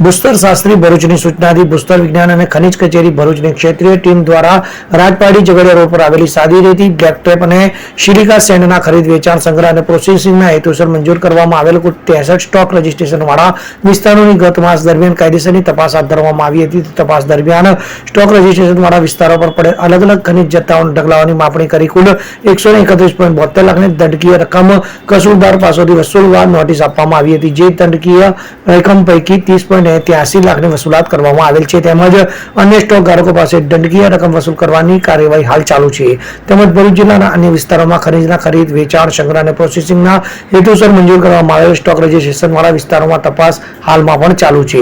ભૂસ્તર શાસ્ત્રી ભરૂચની સૂચનાથી ભૂસ્તર વિજ્ઞાન અને ખનિજ કચેરી ભરૂચની ક્ષેત્રીય ટીમ દ્વારા રાજપાડી ઝઘડિયા રોડ પર આવેલી સાદી રેતી બ્લેક ટેપ અને સિલિકા સેન્ડના ખરીદ વેચાણ સંગ્રહ અને પ્રોસેસિંગના હેતુસર મંજૂર કરવામાં આવેલ કુલ 63 સ્ટોક રજીસ્ટ્રેશન વાળા વિસ્તારોની ગત માસ દરમિયાન કાયદેસરની તપાસ હાથ ધરવામાં આવી હતી. તપાસ દરમિયાન સ્ટોક રજીસ્ટ્રેશન વાળા વિસ્તારો પર પડેલ અલગ અલગ ખનિજ જથ્થાઓના ઢગલાઓની માપણી કરી કુલ 131.72 લાખની દંડકીય રકમ કસૂરદાર પાસેથી વસૂલવા નોટિસ આપવામાં આવી હતી. જે દંડકીય રકમ પૈકી 30.83 લાખની વસૂલાત કરવામાં આવેલ છે. તેમજ અન્ય સ્ટોક ધારકો પાસે દંડકીય રકમ વસૂલ કરવાની કાર્યવાહી હાલ ચાલુ છે. તેમજ ભરૂચ જિલ્લાના અન્ય વિસ્તારોમાં ખનીજના ખરીદ વેચાણ સંગ્રહ અને પ્રોસેસિંગના હેતુસર મંજૂર કરવામાં આવેલ સ્ટોક રજીસ્ટ્રેશન વાળા વિસ્તારોમાં તપાસ હાલમાં પણ ચાલુ છે.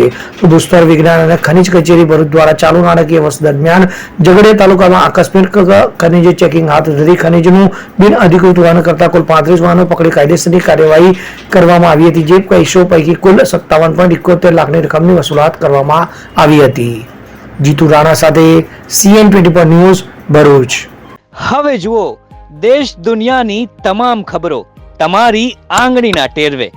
ભૂસ્તર વિજ્ઞાન અને ખનિજ કચેરી ભરૂચ દ્વારા ચાલુ નાણાકીય વર્ષ દરમિયાન ઝઘડિયા તાલુકામાં આકસ્મિક ખનિજ ચેકિંગ હાથ ધરી ખનિજનું બિન અધિકૃત વહન કરતા કુલ 35 વાહનો પકડી કાયદેસરની કાર્યવાહી કરવામાં આવી હતી. જે કેસો પૈકી કુલ 57.71 લાખની રકમની વસૂલાત કરવામાં આવી હતી. જીતુ રાણા સાથે CN24 ન્યૂઝ ભરૂચ. હવે જુઓ દેશ દુનિયાની તમામ ખબરો તમારી આંગળીના ટેરવે.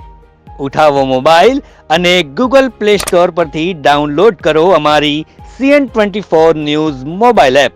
ઉઠાવો મોબાઈલ અને Google Play Store પરથી ડાઉનલોડ કરો અમારી CN24 ન્યૂઝ મોબાઈલ એપ.